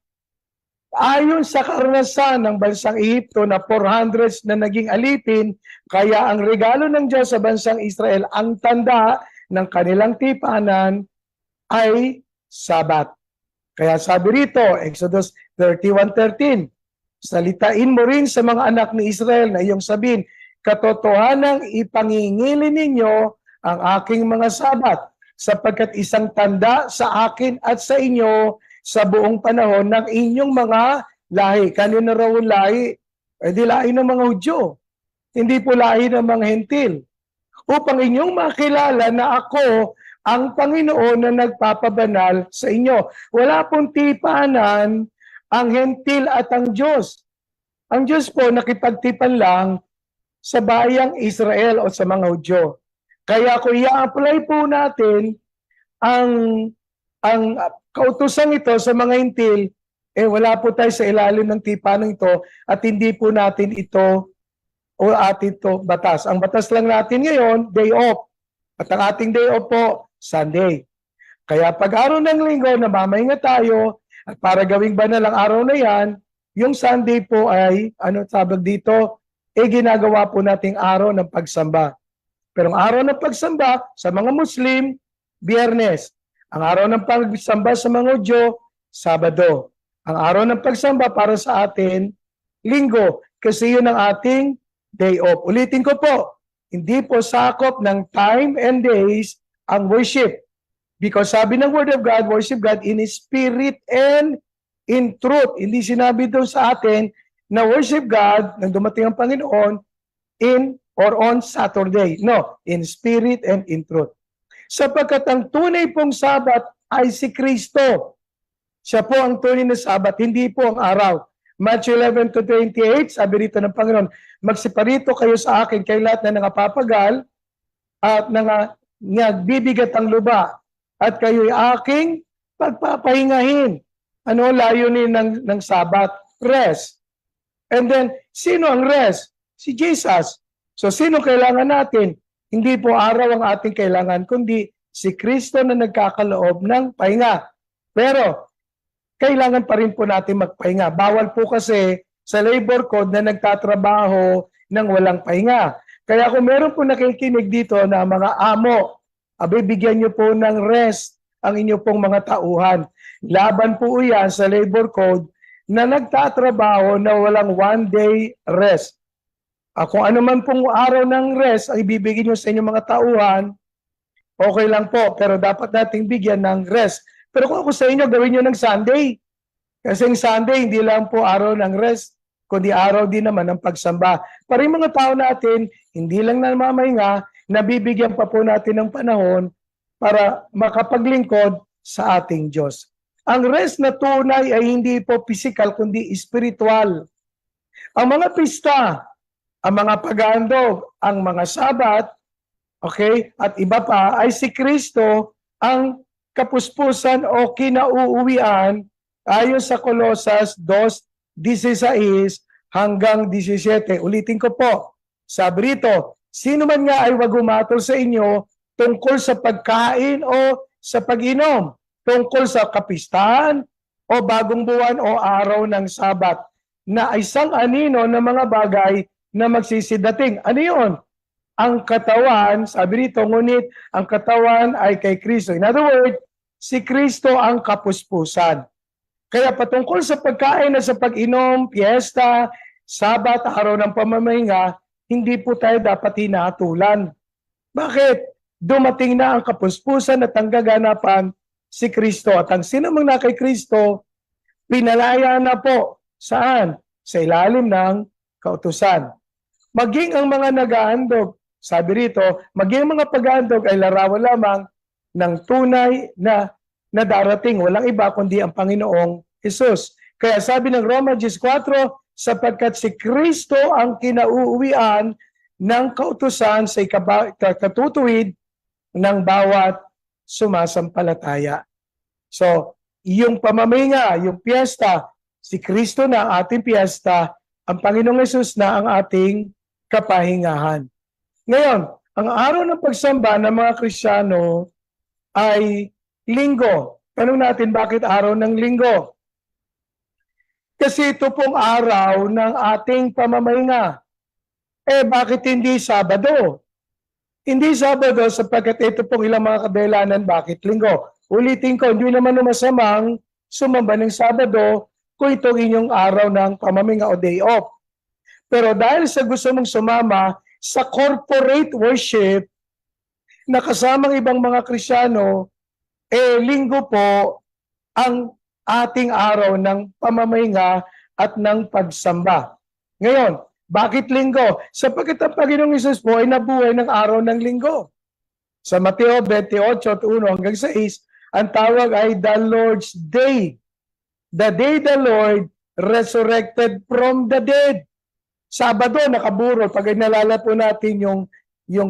ayon sa karanasan ng bansang Ehipto na 400s na naging alipin, kaya ang regalo ng Diyos sa bansang Israel, ang tanda ng kanilang tipanan ay Sabat. Kaya sabi rito, Exodus 31:13, salitain mo rin sa mga anak ni Israel na iyong sabihin, katotohanang ipangingilin ninyo ang aking mga Sabat, sapagkat isang tanda sa akin at sa inyo sa buong panahon ng inyong mga lahi. Kanino raw lahi? Di lahi ng mga Hudyo. Hindi po lahi ng mga hentil. Upang inyong makilala na ako ang Panginoon na nagpapabanal sa inyo. Wala pong tipanan ang hentil at ang Diyos. Ang Diyos po nakipagtipan lang sa bayang Israel o sa mga Hudyo. Kaya kung i-apply po natin ang kautusan ito sa mga hintil, wala po tayo sa ilalim ng tipanan ito at hindi po natin ito o atin ito batas. Ang batas lang natin ngayon, day off. At ang ating day off po, Sunday. Kaya pag araw ng linggo, namamahinga tayo at para gawing banal ang araw na yan, yung Sunday po ay, tawag dito, ginagawa po nating araw ng pagsamba. Pero ang araw ng pagsamba sa mga Muslim, Biyernes. Ang araw ng pagsamba sa mga Hudyo, Sabado. Ang araw ng pagsamba para sa atin, Linggo. Kasi yun ang ating day off. Ulitin ko po, hindi po sakop ng time and days ang worship. Because sabi ng Word of God, worship God in spirit and in truth. Hindi sinabi doon sa atin na worship God nang dumating ang Panginoon in or on Saturday. No, in spirit and in truth. Sapagkat ang tunay pong Sabat ay si Kristo. Siya po ang tunay na Sabat, hindi po ang araw. Matthew 11:28, sabi rito ng Panginoon, magsiparito kayo sa akin kay lahat na nangapapagal at nagbibigat ang luba at kayo'y aking pagpapahingahin. Ano layunin ng Sabat? Rest. And then, sino ang rest? Si Jesus. So, sino kailangan natin? Hindi po araw ang ating kailangan, kundi si Kristo na nagkakaloob ng pahinga. Pero, kailangan pa rin po natin magpahinga. Bawal po kasi sa labor code na nagtatrabaho ng walang pahinga. Kaya kung meron po nakikinig dito na mga amo, abay bigyan niyo po ng rest ang inyo pong mga tauhan. Laban po yan sa labor code na nagtatrabaho na walang one-day rest. Kung ano man pong araw ng rest ang ibibigay nyo sa inyong mga tauhan, okay lang po, pero dapat nating bigyan ng rest. Pero kung ako sa inyo, gawin nyo ng Sunday. Kasi yung Sunday, hindi lang po araw ng rest, kundi araw din naman ng pagsamba. Para yung mga tao natin, hindi lang namamahinga, nabibigyan pa po natin ng panahon para makapaglingkod sa ating Diyos. Ang rest na tunay ay hindi po physical, kundi spiritual. Ang mga pista, ang mga pag-aandog, ang mga sabat, okay, at iba pa, ay si Kristo ang kapuspusan o kinauuwian ayon sa Colosas 2:16 hanggang 17. Ulitin ko po, sabi rito, sino man nga ay wag umatol sa inyo tungkol sa pagkain o sa pag-inom, tungkol sa kapistahan o bagong buwan o araw ng Sabat, na isang anino ng mga bagay na magsisidating. Ano yun? Ang katawan, sabi rito, ngunit ang katawan ay kay Kristo. In other words, si Kristo ang kapuspusan. Kaya patungkol sa pagkain at sa pag-inom, piyesta, Sabat, araw ng pamamahinga, hindi po tayo dapat hinahatulan. Bakit? Dumating na ang kapuspusan at ang gaganapan si Kristo. At ang sinamang na kay Kristo, pinalaya na po. Saan? Sa ilalim ng kautusan. Maging ang mga nag-aandog, sabi rito, maging mga pag-aandog ay larawan lamang ng tunay na darating. Walang iba kundi ang Panginoong Jesus. Kaya sabi ng Roma 10:4, sapagkat si Kristo ang kinauuwian ng kautusan sa katutuwid ng bawat sumasampalataya. So, yung pamamahinga, yung piyesta, si Kristo na ang ating piyesta, ang Panginoong Hesus na ang ating kapahingahan. Ngayon, ang araw ng pagsamba ng mga Kristiyano ay linggo. Tanong natin, bakit araw ng linggo? Kasi ito pong araw ng ating pamamahinga. Bakit hindi Sabado? Hindi Sabado sapagkat ito pong ilang mga kadalanan bakit linggo. Ulitin ko, hindi naman masamang sumamba ng Sabado kung itong inyong araw ng pamamahinga o day off. Pero dahil sa gusto mong sumama sa corporate worship na kasamang ibang mga Kristiyano, linggo po ang ating araw ng pamamahinga at ng pagsamba. Ngayon, bakit linggo? Sapagkat ang Panginoong Hesus po ay nabuhay ng araw ng linggo. Sa Mateo 28:1 hanggang 6, ang tawag ay the Lord's Day. The day the Lord resurrected from the dead. Sabado, nakaburol. Pag nalala po natin yung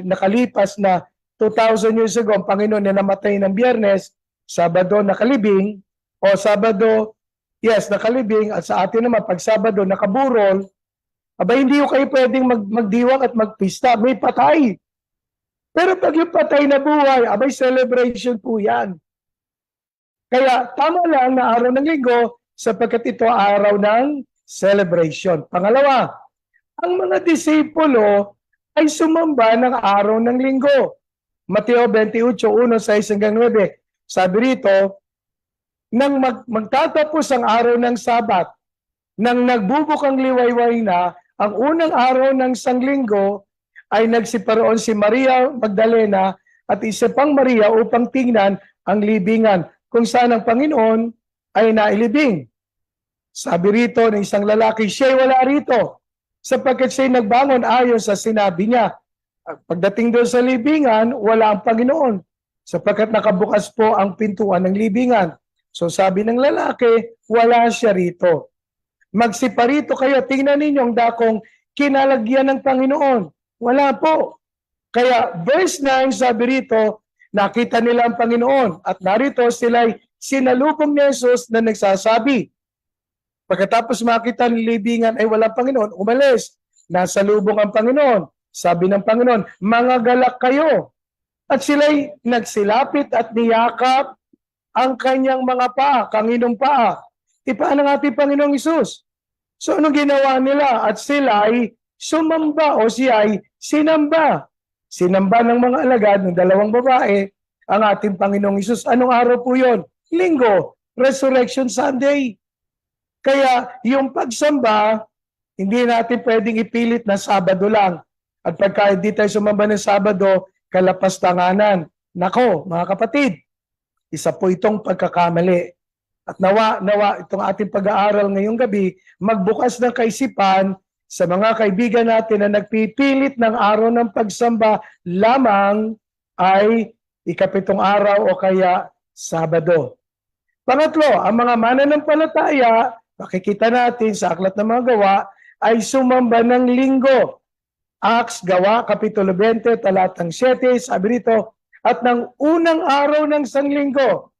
nakalipas na 2,000 years ago, ang Panginoon na namatay ng Biyernes, Sabado nakalibing, o Sabado, yes, nakalibing, at sa atin naman, pag Sabado nakaburol, abay hindi kayo pwedeng magdiwang at magpista, may patay. Pero pag yung patay na buhay, abay celebration po yan. Kaya tama lang na araw ng linggo, sapagkat ito araw ng celebration. Pangalawa, ang mga disipulo ay sumamba ng araw ng linggo. Mateo 28:1-6 hanggang 9. Sabi rito, nang magtatapos ang araw ng Sabat, nang nagbubukang liwayway na, ang unang araw ng sanglinggo ay nagsiparoon si Maria Magdalena at isa pang Maria upang tingnan ang libingan kung saan ang Panginoon ay nailibing. Sabi rito ng isang lalaki, siya'y wala rito sapagkat siya'y nagbangon ayon sa sinabi niya. Pagdating doon sa libingan, wala ang Panginoon sapagkat nakabukas po ang pintuan ng libingan. So sabi ng lalaki, wala siya rito. Magsiparito kayo, tingnan ninyo ang dakong kinalagyan ng Panginoon. Wala po. Kaya verse 9 sabi rito, nakita nila ang Panginoon at narito sila'y sinalubong ni Jesus na nagsasabi. Pagkatapos makita ng libingan ay walang Panginoon, umalis. Nasa lubong ang Panginoon. Sabi ng Panginoon, mga galak kayo. At sila'y nagsilapit at niyakap ang kanyang mga paa, kanginong paa. Ipaan ng ating Panginoong Hesus. So anong ginawa nila? At sila'y sumamba o siya ay sinamba. Sinamba ng mga alagad ng dalawang babae ang ating Panginoong Hesus. Anong araw po yon? Linggo, Resurrection Sunday. Kaya yung pagsamba, hindi natin pwedeng ipilit na Sabado lang. At pagka hindi tayo sumamba ng Sabado, kalapastanganan. Nako, mga kapatid, isa po itong pagkakamali. At nawa itong ating pag-aaral ngayong gabi, magbukas ng kaisipan sa mga kaibigan natin na nagpipilit ng araw ng pagsamba lamang ay ikapitong araw o kaya Sabado. Pangatlo, ang mga mananampalataya, makikita natin sa Aklat ng Mga Gawa, ay sumamba ng linggo. Acts, Gawa, Kapitulo 20, talatang 7, sabi rito, at ng unang araw ng sanglinggo.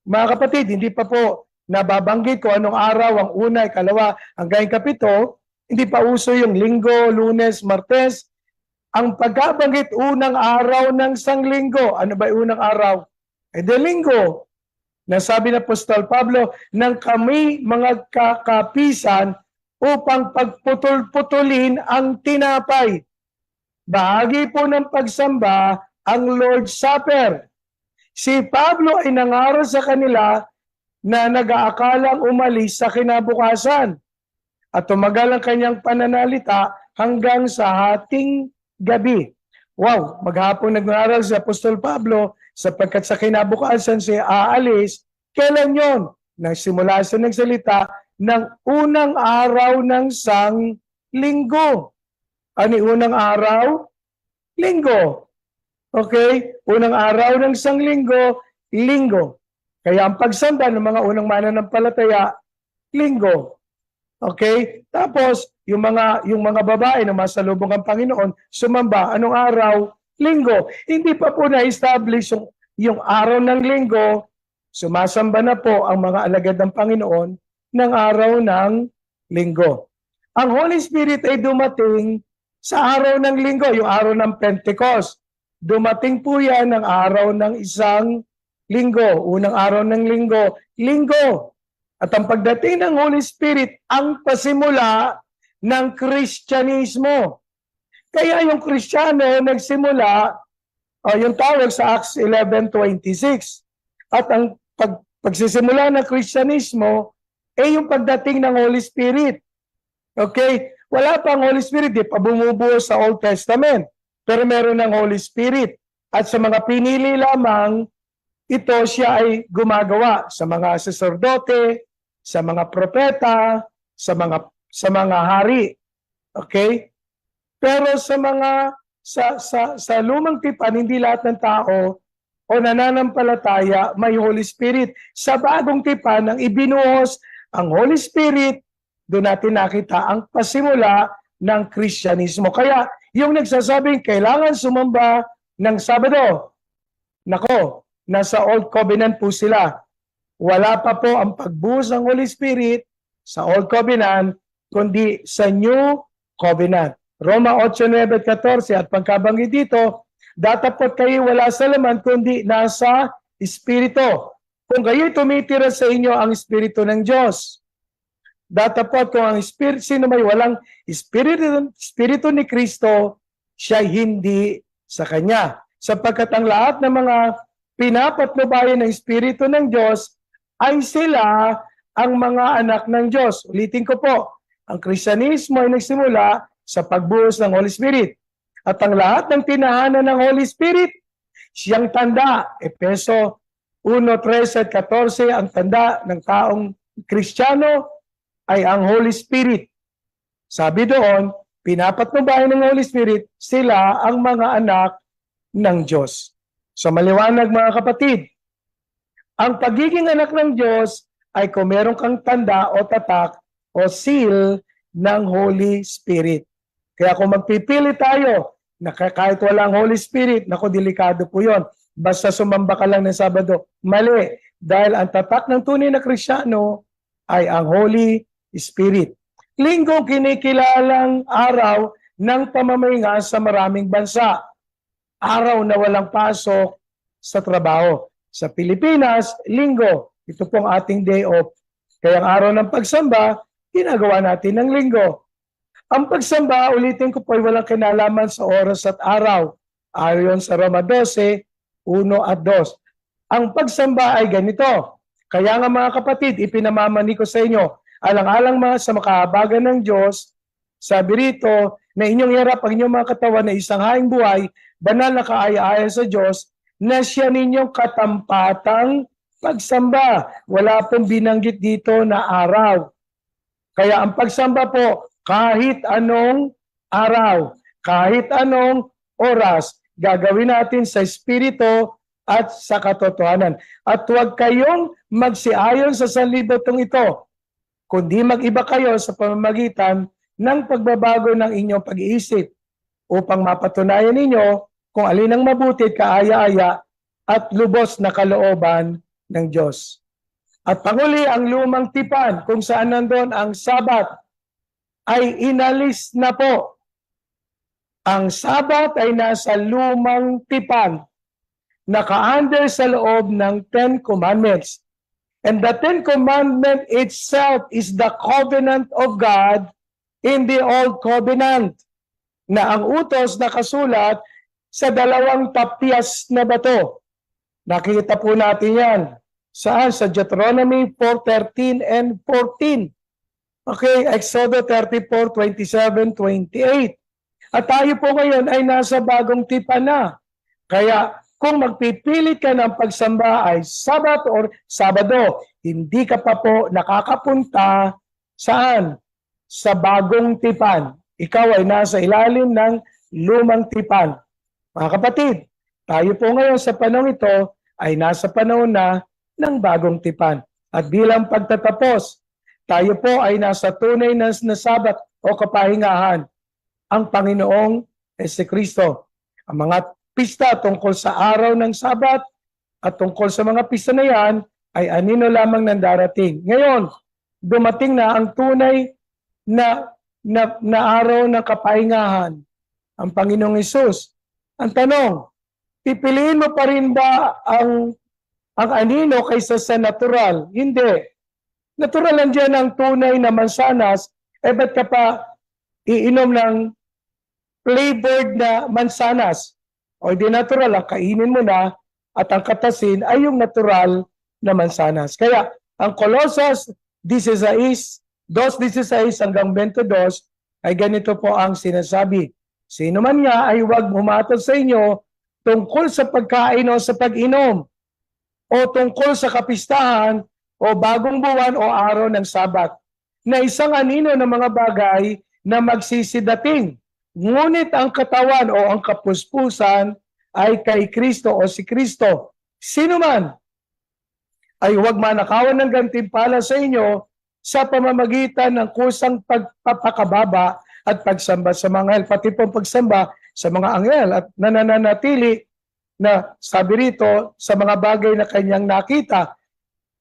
Mga kapatid, hindi pa po nababanggit ko anong araw ang una, ikalawa, hanggang ikapito. Hindi pa uso yung linggo, Lunes, Martes. Ang pagkabanggit unang araw ng sanglinggo. Ano ba yung unang araw? De linggo. Nasabi na Apostol Pablo, nang kami mga kakapisan upang pagputol-putulin ang tinapay. Bahagi po ng pagsamba ang Lord's Supper. Si Pablo ay nangaral sa kanila na nag-aakalang umalis sa kinabukasan at tumagal ang kanyang pananalita hanggang sa hating gabi. Wow, maghapon nag-aaral si Apostol Pablo sapagkat sa kinabukasan siya aalis. Kailan yon? Nagsimula siya nagsalita ng unang araw ng sanglinggo. Ano yung unang araw? Linggo. Okay? Unang araw ng sanglinggo, linggo. Kaya ang pagsamba ng mga unang mananampalataya, linggo. Okay? Tapos, yung mga babae na masalubong ang Panginoon, sumamba. Anong araw? Linggo. Hindi pa po na-establish yung araw ng linggo, sumasamba na po ang mga alagad ng Panginoon ng araw ng linggo. Ang Holy Spirit ay dumating sa araw ng linggo, yung araw ng Pentecost. Dumating po yan ng araw ng isang linggo, unang araw ng linggo, linggo. At ang pagdating ng Holy Spirit, ang pasimula ng Kristyanismo. Kaya yung Kristiyano nagsimula, yung tawag sa Acts 11:26. At ang pagsisimula ng Kristyanismo, yung pagdating ng Holy Spirit. Okay? Wala pang Holy Spirit, di pa bumubuo sa Old Testament. Pero meron ng Holy Spirit. At sa mga pinili lamang, ito siya ay gumagawa sa mga saserdote, sa mga propeta, sa mga hari. Okay? Pero sa lumang tipan, hindi lahat ng tao o nananampalataya may Holy Spirit. Sa bagong tipan, ang ibinuhos ang Holy Spirit, doon natin nakita ang pasimula ng Kristyanismo. Kaya yung nagsasabing kailangan sumamba ng Sabado, nako, nasa Old Covenant po sila. Wala pa po ang pagbuhos ng Holy Spirit sa Old Covenant, kundi sa New Covenant. Roma 8:9-14 at pagkabanggit dito, datapot kayo wala sa laman kundi nasa Espiritu. Kung kayo tumitira sa inyo ang Espiritu ng Diyos. Datapot kung ang Espiritu, sino may walang Espiritu ni Kristo, siya hindi sa Kanya. Sapagkat ang lahat ng mga pinapatnubayan ng Espiritu ng Diyos ay sila ang mga anak ng Diyos. Ulitin ko po, ang Kristyanismo ay nagsimula sa pagbuhos ng Holy Spirit. At ang lahat ng tinahanan ng Holy Spirit, siyang tanda. Efeso 1:13-14, ang tanda ng taong Kristiyano ay ang Holy Spirit. Sabi doon, pinapatnubayan ng Holy Spirit, sila ang mga anak ng Diyos. So maliwanag mga kapatid, ang pagiging anak ng Diyos ay kung meron kang tanda o tatak o seal ng Holy Spirit. Kaya kung magpipili tayo na kahit walang Holy Spirit, naku, delikado po yun. Basta sumamba ka lang ng Sabado. Mali. Dahil ang tatak ng tunay na Kristiyano ay ang Holy Spirit. Linggo, kinikilalang araw ng pamamahinga sa maraming bansa. Araw na walang pasok sa trabaho. Sa Pilipinas, linggo. Ito pong ating day off. Kaya ang araw ng pagsamba, ginagawa natin ng linggo. Ang pagsamba, ulitin ko po, ay walang kinalaman sa oras at araw. Ayon sa Roma 12, 1 at 2. Ang pagsamba ay ganito. Kaya nga mga kapatid, ipinamamani ko sa inyo, alang-alang mga sa makahabagan ng Diyos, sabi rito, na inyong hirap ang inyong mga katawan na isang haing buhay, banal na kaaya-aya sa Diyos, na siya ninyong katampatang pagsamba. Wala pong binanggit dito na araw. Kaya ang pagsamba po, kahit anong araw, kahit anong oras, gagawin natin sa espiritu at sa katotohanan. At huwag kayong magsiayon sa sanlibutan ito, kundi mag-iba kayo sa pamamagitan ng pagbabago ng inyong pag-iisip upang mapatunayan ninyo kung alin ang mabuti, kaaya-aya at lubos na kalooban ng Diyos. At panguli, ang lumang tipan kung saan nandun ang Sabat ay inalis na po. Ang Sabat ay nasa lumang tipan, naka-under sa loob ng Ten Commandments. And the Ten Commandment itself is the covenant of God in the Old Covenant, na ang utos nakasulat sa dalawang tapyas na bato. Nakita po natin yan. Saan? Sa Deuteronomy 4:13 and 14. Okay, Exodus 34, 27, 28. At tayo po ngayon ay nasa bagong tipan na. Kaya kung magpipilit ka ng pagsamba ay Sabat or Sabado, hindi ka pa po nakakapunta saan? Sa bagong tipan. Ikaw ay nasa ilalim ng lumang tipan. Mga kapatid, tayo po ngayon sa panahon ito ay nasa panahon na ng bagong tipan. At bilang pagtatapos, tayo po ay nasa tunay na Sabat o kapahingahan. Ang Panginoong Jesucristo. Ang mga pista tungkol sa araw ng Sabat at tungkol sa mga pista na yan ay anino lamang ng darating. Ngayon, dumating na ang tunay na araw ng kapahingahan. Ang Panginoong Hesus. Ang tanong, pipiliin mo pa rin ba ang anino kaysa sa natural? Hindi. Natural lang dyan ang tunay na mansanas, ba't ka pa iinom ng flavored na mansanas? O di natural, ang kainin mo na at ang katasin ay yung natural na mansanas. Kaya ang Colossus 16, 2:16 hanggang 22 ay ganito po ang sinasabi. Sino man nga ay huwag humatol sa inyo tungkol sa pagkain o sa pag-inom o tungkol sa kapistahan o bagong buwan o araw ng Sabat, na isang anino ng mga bagay na magsisidating. Ngunit ang katawan o ang kapuspusan ay kay Kristo o si Kristo. Sino man ay huwag manakawan ng gantimpala sa inyo sa pamamagitan ng kusang pagpapakababa at pagsamba sa mga anghel, pati pong pagsamba sa mga anghel at nananatili na sabi rito sa mga bagay na kanyang nakita,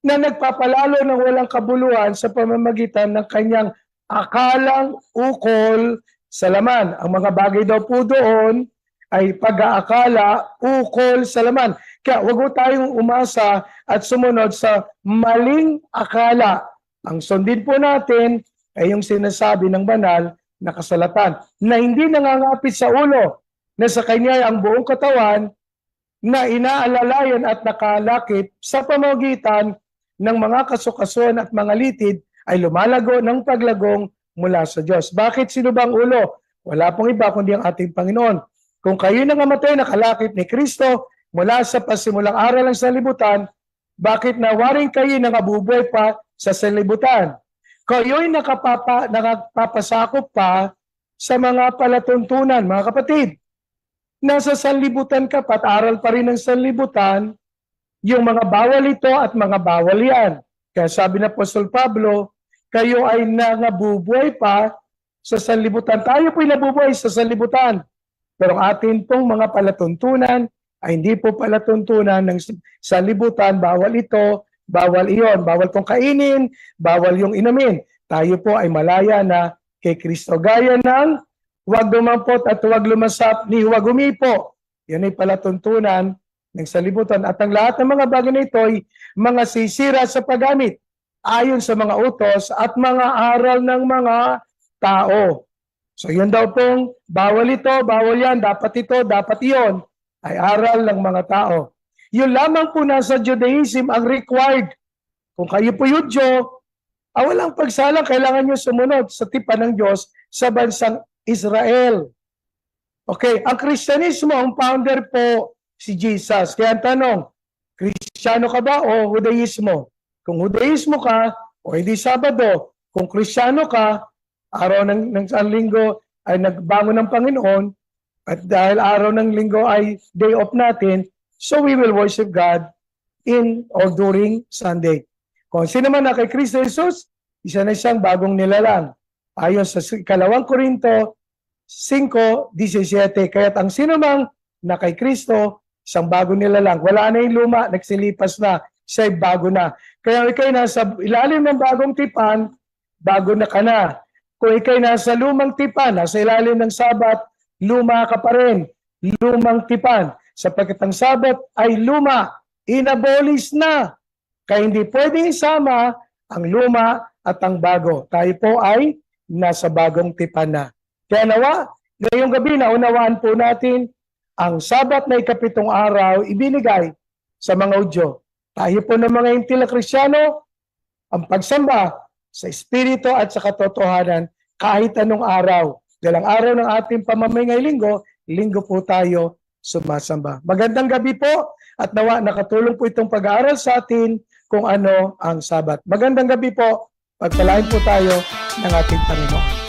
na nagpapalalo ng walang kabuluhan sa pamamagitan ng kanyang akalang ukol sa laman. Ang mga bagay daw po doon ay pag-aakala ukol sa laman. Kaya huwag po tayong umasa at sumunod sa maling akala. Ang sundin po natin ay yung sinasabi ng banal na kasalatan na hindi nangangapit sa ulo, na sa kanya ay ang buong katawan na inaalalayan at nakalakip sa pamamagitan ng mga kasukasuan at mga litid ay lumalago ng paglagong mula sa Diyos. Bakit sino bang ulo? Wala pong iba kundi ang ating Panginoon. Kung kayo nangamatay nakalakip ni Kristo mula sa pasimulang araw ng sanlibutan, bakit nawaring kayo nangabubuhay pa sa sanlibutan? Kayo'y nakapapasakop pa sa mga palatuntunan, mga kapatid. Nasa sanlibutan ka pa at aral pa rin ng sanlibutan, yung mga bawal ito at mga bawal yan. Kaya sabi na Apostol Pablo, kayo ay nangabubuhay pa sa sanlibutan. Tayo po'y nabubuhay sa sanlibutan. Pero ang atin pong mga palatuntunan ay hindi po palatuntunan ng sanlibutan. Bawal ito, bawal iyon. Bawal tong kainin, bawal yung inamin. Tayo po ay malaya na kay Kristo. Gaya ng huwag dumampot at huwag lumasap ni huwag umipo. Yan ay palatuntunan ng sanlibutan. At ang lahat ng mga bagay na ito ay mga sisira sa paggamit ayon sa mga utos at mga aral ng mga tao. So yun daw pong bawal ito, bawal yan, dapat ito, dapat iyon ay aral ng mga tao. Yun lamang po nasa Judaism ang required. Kung kayo po Yudyo, walang pagsalang, kailangan nyo sumunod sa tipan ng Diyos sa bansang Israel. Okay, ang Kristyanismo, ang founder po si Jesus. Kaya ang tanong, Kristiyano ka ba o Judaismo? Kung Judaismo ka, o hindi Sabado, kung Kristiyano ka, araw ng linggo ay nagbangon ng Panginoon, at dahil araw ng linggo ay day off natin, so we will worship God in or during Sunday. Kung sino man na kay Kristo Jesus, isa na siyang bagong nilalang. Ayon sa 2 Korinto 5:17, kaya't ang sino mang na kay Kristo, isang bagong nilalang. Wala na yung luma, nagsilipas na, siya'y bago na. Kaya ikay nasa ilalim ng bagong tipan, bago na ka na. Kung ikay nasa lumang tipan, nasa ilalim ng Sabat, luma ka pa rin. Lumang tipan. Sapagkat ang Sabat ay luma, inabolis na. Kaya hindi pwedeng isama ang luma at ang bago. Tayo po ay nasa bagong tipan na. Kaya nawa, ngayong gabi naunawaan po natin ang Sabat na ikapitong araw ibinigay sa mga Hudyo. Tayo po ng mga intila Kristiyano, ang pagsamba sa Espiritu at sa katotohanan kahit anong araw. Dahil ang araw ng ating pamamay linggo, linggo po tayo sumasamba. Magandang gabi po at nawa nakatulong po itong pag-aaral sa atin kung ano ang Sabat. Magandang gabi po. Pagpalain po tayo ng ating Panginoon.